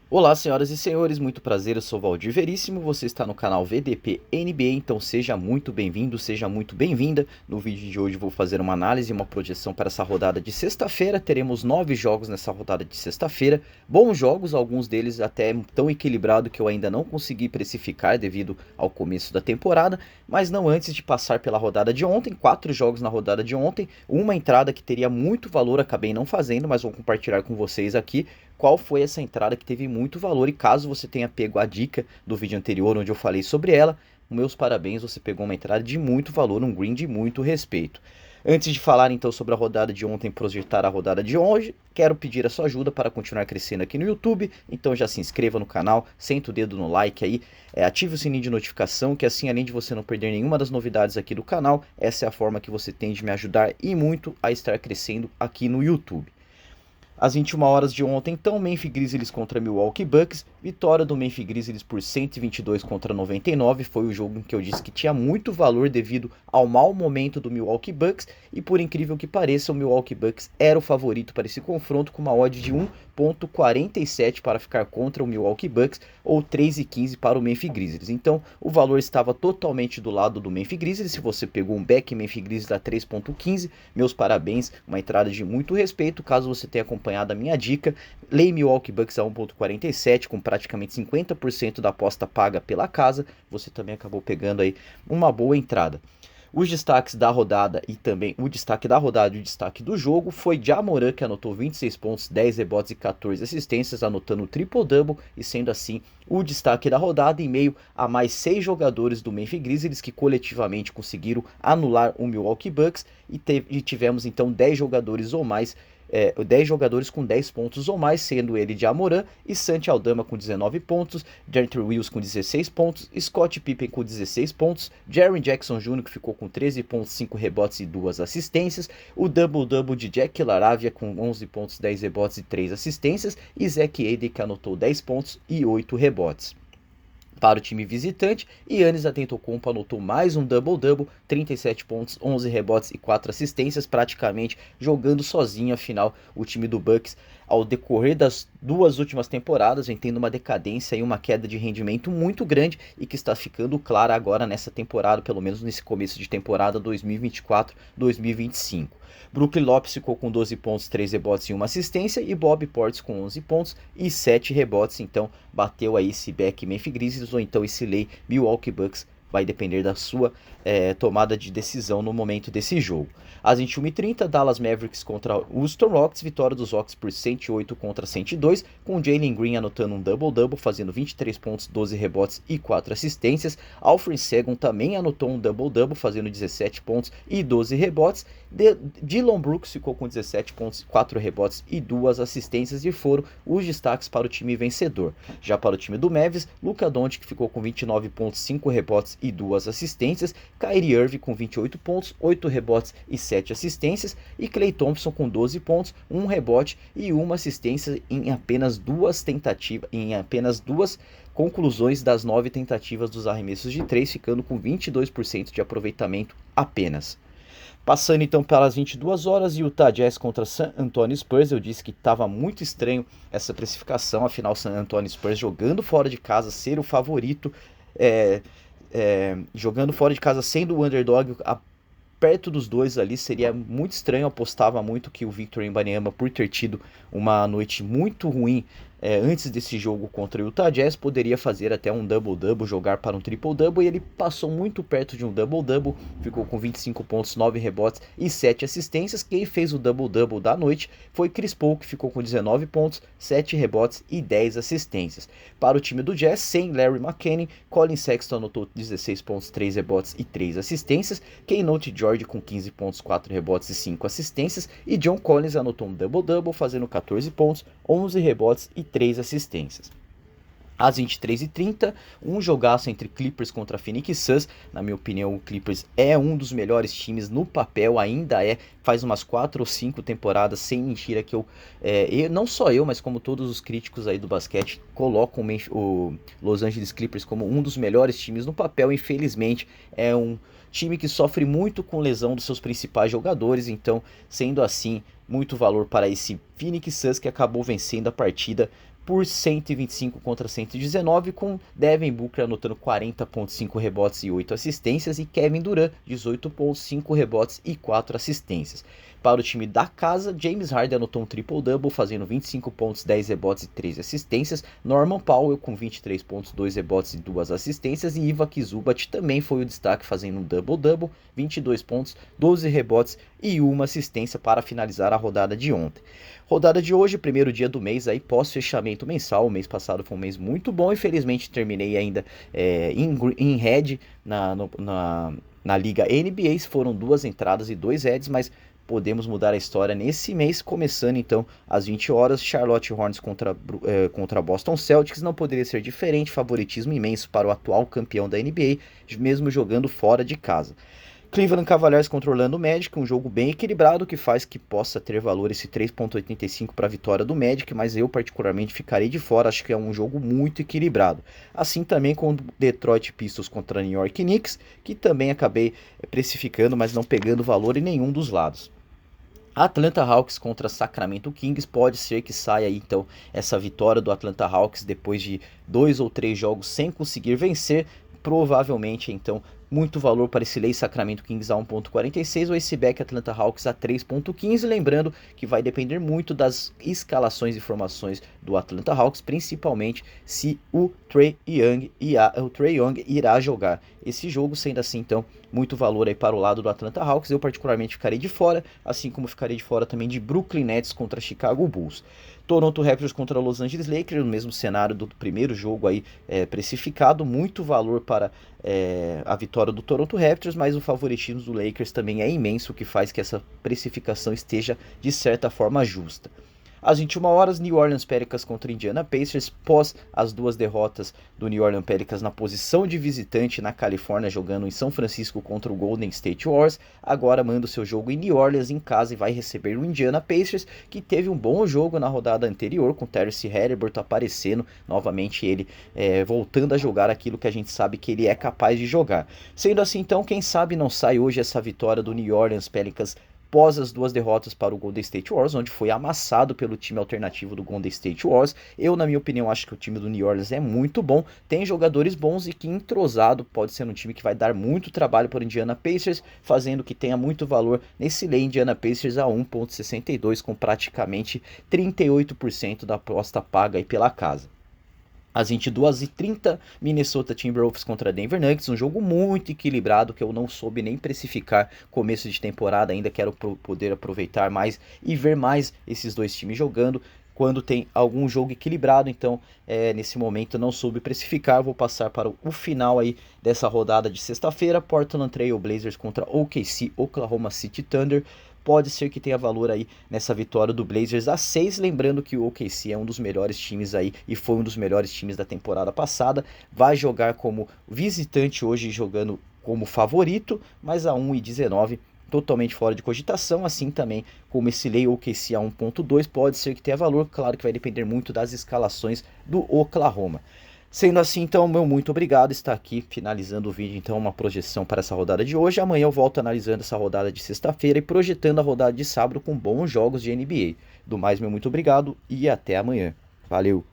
Olá, senhoras e senhores, muito prazer, eu sou Valdir Veríssimo, você está no canal VDP NBA, então seja muito bem-vindo, seja muito bem-vinda. No vídeo de hoje vou fazer uma análise e uma projeção para essa rodada de sexta-feira. Teremos 9 jogos nessa rodada de sexta-feira, bons jogos, alguns deles até tão equilibrados que eu ainda não consegui precificar devido ao começo da temporada, mas não antes de passar pela rodada de ontem. 4 jogos na rodada de ontem, uma entrada que teria muito valor, acabei não fazendo, mas vou compartilhar com vocês aqui qual foi essa entrada que teve muito valor. E caso você tenha pego a dica do vídeo anterior onde eu falei sobre ela, meus parabéns, você pegou uma entrada de muito valor, um green de muito respeito. Antes de falar então sobre a rodada de ontem, projetar a rodada de hoje, quero pedir a sua ajuda para continuar crescendo aqui no YouTube. Então já se inscreva no canal, senta o dedo no like aí, ative o sininho de notificação, que assim, além de você não perder nenhuma das novidades aqui do canal, essa é a forma que você tem de me ajudar e muito a estar crescendo aqui no YouTube. Às 21 horas de ontem, então, Memphis Grizzlies contra Milwaukee Bucks. Vitória do Memphis Grizzlies por 122 contra 99. Foi o jogo em que eu disse que tinha muito valor devido ao mau momento do Milwaukee Bucks. E por incrível que pareça, o Milwaukee Bucks era o favorito para esse confronto, com uma odd de 1,47 para ficar contra o Milwaukee Bucks, ou 3,15 para o Memphis Grizzlies. Então, o valor estava totalmente do lado do Memphis Grizzlies. Se você pegou um back Memphis Grizzlies a 3,15, meus parabéns, uma entrada de muito respeito. Caso você tenha acompanhado a minha dica, lei Milwaukee Bucks a 1,47 com praticamente 50% da aposta paga pela casa, você também acabou pegando aí uma boa entrada. Os destaques da rodada e também o destaque da rodada e o destaque do jogo foi Ja Morant, que anotou 26 pontos, 10 rebotes e 14 assistências, anotando o triple-double e sendo assim o destaque da rodada em meio a mais 6 jogadores do Memphis Grizzlies que coletivamente conseguiram anular o Milwaukee Bucks e tivemos então 10 jogadores ou mais 10 jogadores com 10 pontos ou mais, sendo ele Ja Morant e Santi Aldama com 19 pontos, Dejounte Wills com 16 pontos, Scott Pippen com 16 pontos, Jaren Jackson Jr. que ficou com 13 pontos, 5 rebotes e 2 assistências, o double-double de Jack LaRavia com 11 pontos, 10 rebotes e 3 assistências, e Zach Edey que anotou 10 pontos e 8 rebotes. Para o time visitante, Giannis Antetokounmpo anotou mais um double-double, 37 pontos, 11 rebotes e 4 assistências, praticamente jogando sozinho. Afinal, o time do Bucks, ao decorrer das 2 últimas temporadas, vem tendo uma decadência e uma queda de rendimento muito grande e que está ficando clara agora nessa temporada, pelo menos nesse começo de temporada 2024-2025. Brook Lopes ficou com 12 pontos, 3 rebotes e 1 assistência, e Bob Portis com 11 pontos e 7 rebotes. Então bateu aí esse back Memphis Grizzlies ou então esse lay Milwaukee Bucks, vai depender da sua tomada de decisão no momento desse jogo. Às 21h30, Dallas Mavericks contra Houston Rockets, vitória dos Rockets por 108 contra 102, com Jalen Green anotando um double-double, fazendo 23 pontos, 12 rebotes e 4 assistências. Alfred Sengun também anotou um double-double, fazendo 17 pontos e 12 rebotes. Dillon Brooks ficou com 17 pontos, 4 rebotes e 2 assistências, e foram os destaques para o time vencedor. Já para o time do Mavis, Luka Doncic ficou com 29 pontos, 5 rebotes e 2 assistências, Kyrie Irving com 28 pontos, 8 rebotes e 7 assistências, e Klay Thompson com 12 pontos, 1 rebote e 1 assistência em apenas 2 conclusões das 9 tentativas dos arremessos de 3, ficando com 22% de aproveitamento apenas. Passando então pelas 22 horas, Utah Jazz contra San Antonio Spurs. Eu disse que estava muito estranho essa precificação, afinal San Antonio Spurs jogando fora de casa, ser o favorito, jogando fora de casa, sendo o underdog, perto dos dois ali, seria muito estranho. Eu apostava muito que o Victor Wembanyama, por ter tido uma noite muito ruim antes desse jogo contra o Utah Jazz, poderia fazer até um double-double, jogar para um triple-double, e ele passou muito perto de um double-double, ficou com 25 pontos, 9 rebotes e 7 assistências. Quem fez o double-double da noite foi Chris Paul, que ficou com 19 pontos, 7 rebotes e 10 assistências. Para o time do Jazz, sem Larry McKenney, Colin Sexton anotou 16 pontos, 3 rebotes e 3 assistências, Keynote George com 15 pontos, 4 rebotes e 5 assistências, e John Collins anotou um double-double, fazendo 14 pontos, 11 rebotes e 3 assistências. Às 23h30, um jogaço entre Clippers contra Phoenix Suns. Na minha opinião, o Clippers é um dos melhores times no papel, ainda é. Faz umas 4 ou 5 temporadas, sem mentira, que não só eu, mas como todos os críticos aí do basquete, colocam o Los Angeles Clippers como um dos melhores times no papel. Infelizmente, é um time que sofre muito com lesão dos seus principais jogadores, então, sendo assim, muito valor para esse Phoenix Suns que acabou vencendo a partida por 125 contra 119, com Devin Booker anotando 40,5 rebotes e 8 assistências e Kevin Durant 18,5 rebotes e 4 assistências. Para o time da casa, James Harden anotou um triple-double, fazendo 25 pontos, 10 rebotes e 3 assistências. Norman Powell com 23 pontos, 2 rebotes e 2 assistências. E Ivan Zubac também foi o destaque, fazendo um double-double, 22 pontos, 12 rebotes e 1 assistência para finalizar a rodada de ontem. Rodada de hoje, primeiro dia do mês, aí pós-fechamento mensal. O mês passado foi um mês muito bom. Infelizmente terminei ainda em red na Liga NBA. Foram 2 entradas e 2 heads, mas podemos mudar a história nesse mês, começando então às 20 horas, Charlotte Hornets contra Boston Celtics. Não poderia ser diferente, favoritismo imenso para o atual campeão da NBA, mesmo jogando fora de casa. Cleveland Cavaliers contra Orlando Magic, um jogo bem equilibrado que faz que possa ter valor esse 3,85 para a vitória do Magic, mas eu particularmente ficarei de fora, acho que é um jogo muito equilibrado. Assim também com Detroit Pistons contra New York Knicks, que também acabei precificando, mas não pegando valor em nenhum dos lados. Atlanta Hawks contra Sacramento Kings, pode ser que saia aí então essa vitória do Atlanta Hawks depois de 2 ou 3 jogos sem conseguir vencer, provavelmente então muito valor para esse Lei Sacramento Kings a 1,46 ou esse back Atlanta Hawks a 3,15, lembrando que vai depender muito das escalações e formações do Atlanta Hawks, principalmente se o Trae Young irá jogar esse jogo. Sendo assim então muito valor aí para o lado do Atlanta Hawks, eu particularmente ficarei de fora, assim como ficarei de fora também de Brooklyn Nets contra Chicago Bulls. Toronto Raptors contra Los Angeles Lakers, no mesmo cenário do primeiro jogo aí precificado, muito valor para a vitória do Toronto Raptors, mas o favoritismo do Lakers também é imenso, o que faz que essa precificação esteja de certa forma justa. Às 21 horas, New Orleans Pelicans contra Indiana Pacers, pós as 2 derrotas do New Orleans Pelicans na posição de visitante na Califórnia, jogando em São Francisco contra o Golden State Warriors. Agora manda o seu jogo em New Orleans em casa e vai receber o Indiana Pacers, que teve um bom jogo na rodada anterior, com Tyrese Haliburton aparecendo, novamente ele voltando a jogar aquilo que a gente sabe que ele é capaz de jogar. Sendo assim então, quem sabe não sai hoje essa vitória do New Orleans Pelicans após as 2 derrotas para o Golden State Warriors, onde foi amassado pelo time alternativo do Golden State Warriors. Eu, na minha opinião, acho que o time do New Orleans é muito bom, tem jogadores bons e que entrosado pode ser um time que vai dar muito trabalho para o Indiana Pacers, fazendo que tenha muito valor nesse lei Indiana Pacers a 1,62, com praticamente 38% da aposta paga aí pela casa. Às 22h30, Minnesota Timberwolves contra Denver Nuggets, um jogo muito equilibrado que eu não soube nem precificar começo de temporada, ainda quero poder aproveitar mais e ver mais esses dois times jogando quando tem algum jogo equilibrado. Então nesse momento não soube precificar, vou passar para o final aí dessa rodada de sexta-feira. Portland Trail Blazers contra OKC, Oklahoma City Thunder. Pode ser que tenha valor aí nessa vitória do Blazers a 6, lembrando que o OKC é um dos melhores times aí e foi um dos melhores times da temporada passada. Vai jogar como visitante hoje, jogando como favorito, mas a 1,19 totalmente fora de cogitação, assim também como esse lei OKC a 1,2 pode ser que tenha valor, claro que vai depender muito das escalações do Oklahoma. Sendo assim, então, meu muito obrigado, está aqui finalizando o vídeo, então, uma projeção para essa rodada de hoje. Amanhã eu volto analisando essa rodada de sexta-feira e projetando a rodada de sábado com bons jogos de NBA. Do mais, meu muito obrigado e até amanhã. Valeu!